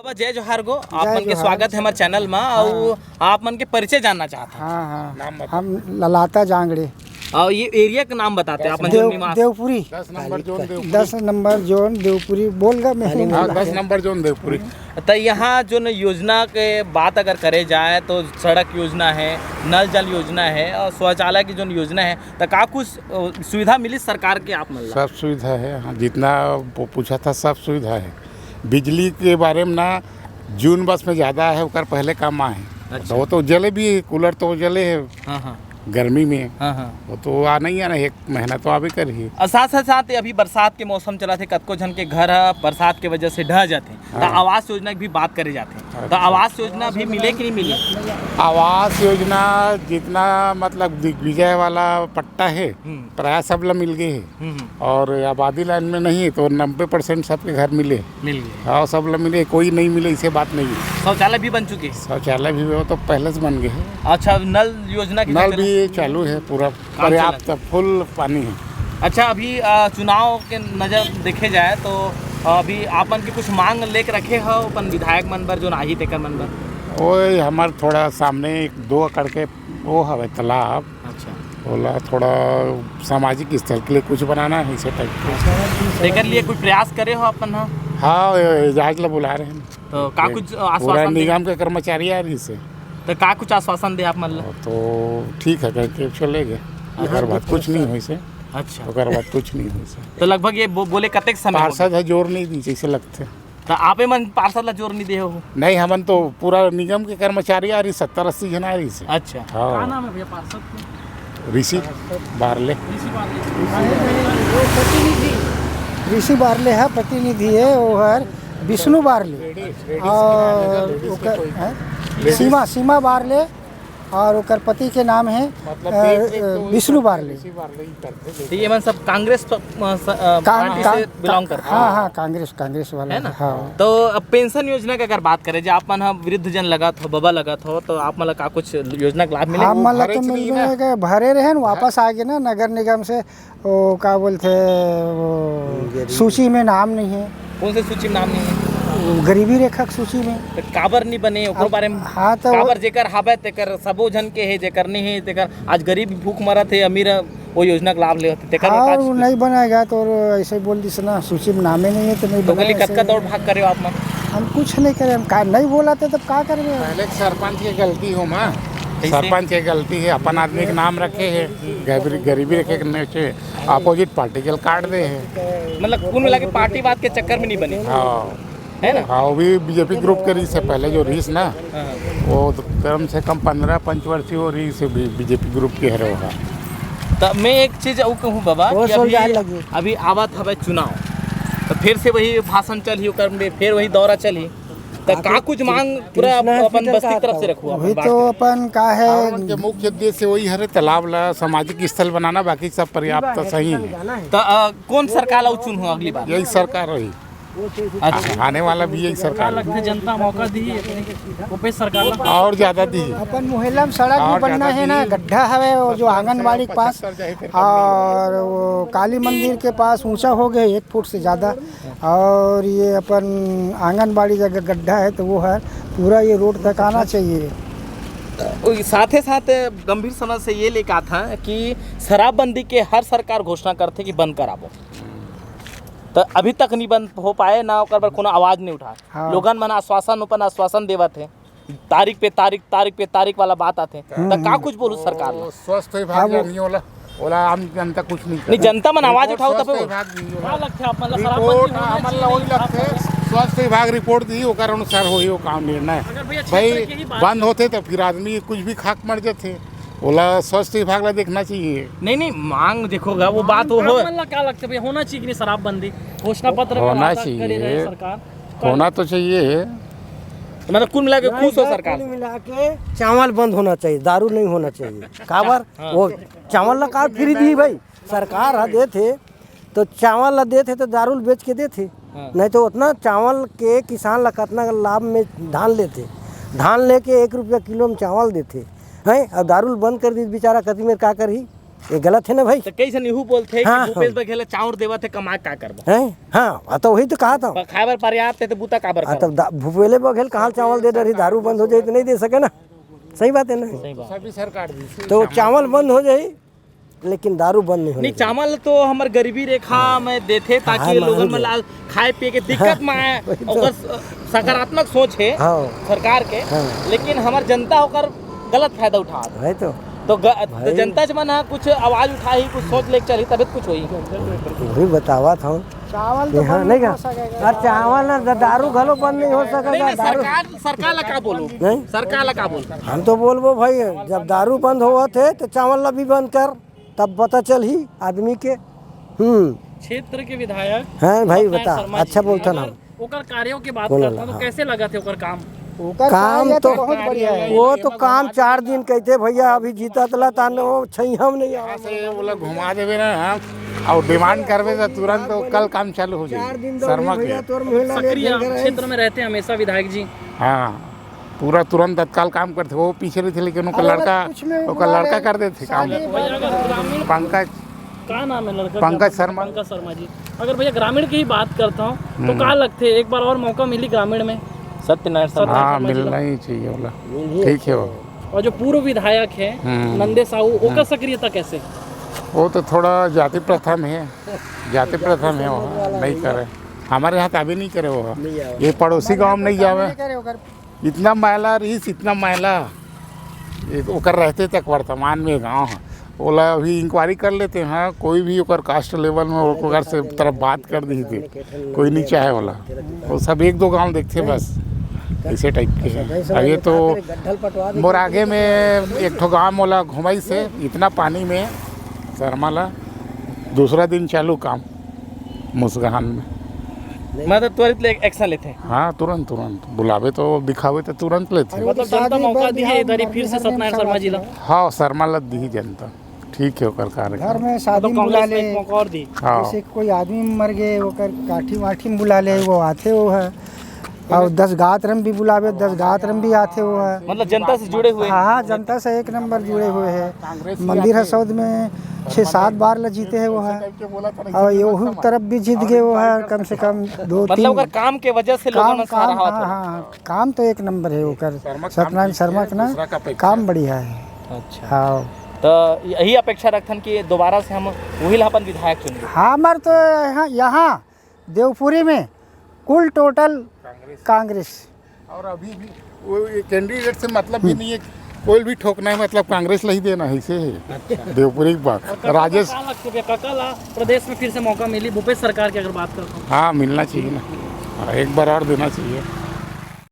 जय जोहार गो आप मन के स्वागत है हमारे चैनल में और आप मन के परिचय जानना चाहते हैं। हाँ हम ललाता जांगड़े और ये एरिया का नाम बताते हैं आप देवपुरी 10 नंबर जोन देवपुरी बोल गया मैं 10 नंबर जोन देवपुरी। तो यहाँ जो न योजना के बात अगर करे जाए तो सड़क योजना है, नल जल योजना है और शौचालय की जो योजना है तो का कुछ सुविधा मिली सरकार के आप मन सब सुविधा है। हाँ, जितना पूछा था सब सुविधा है। बिजली के बारे में ना जून बस में ज़्यादा है उकर पहले काम आए। अच्छा। वो तो जले भी कूलर तो जले है। हाँ। गर्मी में वो तो आना ही आना, एक महीना तो आवे कर ही। साथ साथ अभी बरसात के मौसम चला थे, कतको जन के घर बरसात के वजह से ढह जाते हैं। तो आवास योजना की भी बात करे जाते हैं। तो आवास योजना भी मिले कि नहीं मिले? आवास योजना जितना मतलब दिग्विजय वाला पट्टा है प्राय सब ला मिल गए है और आबादी लाइन में नहीं तो 90% सबके घर मिल गए। हाँ सब ला मिले, कोई नहीं मिले इसे बात नहीं है। शौचालय भी बन चुके? शौचालय भी वो तो पहले से बन गए। अच्छा, नल योजना की नल भी चालू है, पूरा पर्याप्त फुल पानी है। अच्छा, अभी चुनाव के नज़र देखे जाए तो अभी आपन के कुछ मांग लेके रखे हो अपन विधायक मन बर जो नाही तेकर मन बर? वो हमारे थोड़ा सामने 2 एकड़ के वो हवे तालाब। अच्छा, बोला थोड़ा सामाजिक स्थल के लिए कुछ बनाना है इसे टाइप तेकर लिए कोई प्रयास करे हो अपन? हाँ जहाज ला बुला रहे हैं। तो का कुछ आश्वासन निगम के कर्मचारी आ रही से तो का कुछ आश्वासन दे आप मन? तो ठीक है करके चले गए, अगर बात कुछ नहीं हुई से। अच्छा, अगर बात कुछ नहीं हुई से तो लगभग ये बोले कतेक समय पार्षद है जोर नहीं दी जैसे लगते। तो आपे मन पार्षद ला जोर नहीं दे हो? नहीं, हमन तो पूरा निगम के कर्मचारी आ रही 70-80 जन आ रही से। अच्छा, क्या नाम है भैया पार्षद के? ऋषि बारले। ऋषि बारले है प्रतिनिधि है, वो है विष्णु बारले और सीमा बारले और ओकर पति के नाम है विष्णु बारले। तो ये मन सब कांग्रेस पार्टी से बिलोंग करते हैं? हाँ कांग्रेस वाला है ना। हाँ। तो अब पेंशन योजना की अगर बात करें, जो आप मन वृद्ध जन लगा था, बाबा लगा था, तो आप मतलब का कुछ योजना का लाभ मिले? हाँ मतलब तो मिल गए, भरे रहे वापस आ गए ना नगर निगम से। वो क्या बोलते सूची में नाम नहीं है। कौन से सूची में नाम नहीं है? गरीबी रेखा की सूची में। तो काबर नहीं बने ओकर बारे में? हाँ, तो काबर जेकर हावे तेकर सबो जन के है, जेकर नहीं है तेकर आज गरीब भूख मरत है, अमीर वो योजना का लाभ ले होते तेकर। हाँ, वो नहीं बनाएगा तो ऐसे बोल दिस ना, सूची में नामे नहीं है तो नहीं तो गली कतका दौड़ भाग करे आप मन? हम कुछ नहीं करे, हम का नहीं बोला थे तब का करेंगे? पहले सरपंच की गलती हो माँ, सरपंच की गलती है, अपन आदमी के नाम रखे है, गरीबी रखे के अपोजिट पार्टी के काट दे है। मतलब कुल मिला के पार्टीवाद के चक्कर में नहीं बने। हाँ है ना। हाँ, वो भी बीजेपी ग्रुप के रीस है पहले जो रीस ना, वो कम से कम 15 पंचवर्षीय वो रीस बीजेपी ग्रुप के है। तो मैं एक चीज और कहूँ बाबा कि अभी आवत हवे चुनाव, तो फिर से वही भाषण चल ही, फिर वही दौरा चल ही, तो का कुछ मांग पूरा अपन बस्ती तरफ से रखुआ? वही तो अपन का है मुख्य उद्देश्य वही है, तालाब ला सामाजिक स्थल बनाना, बाकी सब पर्याप्त सही है। तो कौन सरकार ला चुन हो अगली बार? यही सरकार रही। अच्छा, आने वाला भी यही सरकार लगता है जनता मौका दी सरकार और ज्यादा दी। अपन मोहल्ला में सड़क भी बनना है ना, गड्ढा है वो जो आंगनबाड़ी के पास और वो काली मंदिर के पास ऊंचा हो गया 1 फुट से ज़्यादा, और ये अपन आंगनबाड़ी जगह गड्ढा है तो वो है पूरा ये रोड तक आना चाहिए। साथ ही साथ गंभीर समस्या ये लेकर था कि शराबबंदी के हर सरकार घोषणा करते कि बंद कराबो, तो अभी तक नहीं बंद हो पाए ना, ओकर पर कोनो आवाज नहीं उठा। हाँ। लोगन मन आश्वासन देवत है, तारीख पे तारीख वाला बात आते। तो का कुछ बोलू सरकार? स्वस्थ विभाग नहीं होला आम जनता कुछ नहीं, जनता मन आवाज उठाओ तब स्वास्थ्य विभाग रिपोर्ट दी, ओकर अनुसार होई वो काम निर्णय। भाई बंद होते तो फिर आदमी कुछ भी खाक मर जाते, बोला स्वास्थ्य विभाग ला देखना चाहिए। नहीं मांग देखोगा वो बात वो हो क्या लगता है होना चाहिए कि नहीं? शराबबंदी घोषणा पत्र होना चाहिए, सरकार होना तो चाहिए। मतलब कुल मिला के खुश हो सरकार? कुल मिला के चावल बंद होना चाहिए, दारू नहीं होना चाहिए। काबर वो चावल ला कार्ड फ्री दी भाई सरकार है, दे थे तो चावल ला दे थे तो दारू बेच के दे थे। नहीं तो उतना चावल के किसान ला कितना लाभ में धान लेते, धान लेके 1 रुपया किलो में चावल देते हैं, और दारू बंद कर दी बेचारा कति में का कर ही ये गलत है ना भाई। तो कैसे निहू बोलते हैं हाँ, कि भूपेश बघेल चाउर देवा थे कमा का करबो हैं हाँ तो वही तो कहा था। खाए पर्याप्त है तो बूता काबर कर तब भूपेले बघेल कहाँ चावल दे रही, दारू बंद हो जाए तो नहीं दे सके ना। सही बात है ना। सभी सरकार दी तो चावल बंद हो जाए लेकिन दारू बंद नहीं नहीं होनी चावल तो हमार गरीबी रेखा में देते ताकि हाँ, लोगन मान में खाए पिए के दिक्कत में आए। ओकर सकारात्मक सोच है हाँ। सरकार के, हाँ। लेकिन हमार जनता होकर गलत फायदा उठा रहा है। है तो जनता से मना कुछ आवाज उठाई, कुछ सोच लेके चली तभी कुछ हुई। वही बतावा था चावल तो हाँ बंद नहीं हो का सकेगा। और चावल ना दारू घलो बंद नहीं हो सकेगा। दारू सरकार ला का बोलू, नहीं सरकार ला का बोलू। हम तो बोलबो भाई जब दारू बंद हुआ थे तो चावल ला भी बंद कर, तब पता चल ही आदमी के। क्षेत्र के विधायक हाँ भाई सत्यनारायण बता, शर्मा अच्छा जी, बोलता ना। अगर ओकर कार्यों की बात बोलो करता ना, तो कैसे लगा थे ओकर काम? ओकर काम कार्य तो बहुत बढ़िया है। वो तो काम 4 दिन कहते भैया अभी जीता तला तान वो छई हम नहीं आवा। से वो लोग घुमा देवे ना और डिमांड करवे तो तुरंत तो कल काम चालू हो 4 जाए दिन शर्मा भैया के। तोर महिला सक्रिय क्षेत्र में रहते हैं हमेशा विधायक जी। हाँ पूरा तुरंत तत्काल काम करते। वो पीछे रहे थे लेकिन उनका लड़का कर देते काम। पंकज क्या नाम है लड़का? पंकज शर्मा। पंकज शर्मा जी। अगर भैया ग्रामीण की ही बात करता हूँ तो क्या लगते एक बार और मौका मिली ग्रामीण में? सत्यनारायण शर्मा। हाँ मिलना ही चाहिए बोला, ठीक है वो। और जो पूर्व विधायक है नंदे साहू, ओका सक्रियता कैसे? वो तो थोड़ा जाति प्रथा में है, जाति प्रथा में वो नहीं करे। हमारे यहाँ तो अभी नहीं करे वो। ये पड़ोसी गांव में नहीं जावे, इतना मैला रहीस, इतना मैला ओकर रहते तक वर्तमान में गांव है। ओला अभी इंक्वायरी कर लेते हैं, कोई भी ओकर कास्ट लेवल में ओकर से तरफ बात कर दी थी, कोई नहीं चाहे वाला। वो सब 1-2 गांव देखते बस ऐसे टाइप के हैं। अब ये तो मोर आगे में एक ठो गाँव मोला घुमाई से इतना पानी में शर्माला, दूसरा दिन चालू काम मुस्कान में। मतलब त्वरित एक्शन लेते हैं। हाँ तुरंत बुलावे तो दिखावे तो तुरंत लेते। मतलब जनता मौका दी है इधर ही फिर से सत्यनारायण शर्मा जी ला। हाँ शर्मा ला दी जनता, ठीक है ओकर कार्य। घर में शादी में बुला ले, मौका और दी। हाँ जैसे कोई आदमी मर गए ओकर काठी वाठी में बुला ले, वो आते वो है। और 10 गात्रम भी बुलावे, 10 गात्रम भी आते वो है। मतलब जनता से जुड़े हुए। हाँ जनता से 1 नंबर जुड़े हुए हैं। मंदिर हसौद में 6-7 बार ल जीते हैं वो है, और यही तरफ भी जीत गए वो है कम से कम 2-3। मतलब अगर काम के वजह से लोगों ने काम हाँ काम तो 1 नंबर है ओकर। सत्यनारायण शर्मा का ना काम बढ़िया है। अच्छा, हाँ तो यही अपेक्षा रखथन कि दोबारा से हम वही अपन विधायक चुनेंगे। हाँ हमारे तो यहाँ देवपुरी में कुल टोटल कांग्रेस। और अभी भी वो कैंडिडेट से मतलब भी नहीं है, कोई भी ठोकना है मतलब कांग्रेस ला ही देना है इसे देवपुरी की बात। राजेश कल प्रदेश में फिर से मौका मिली भूपेश सरकार की अगर बात करता हूँ। हाँ मिलना चाहिए ना, एक बार और देना चाहिए।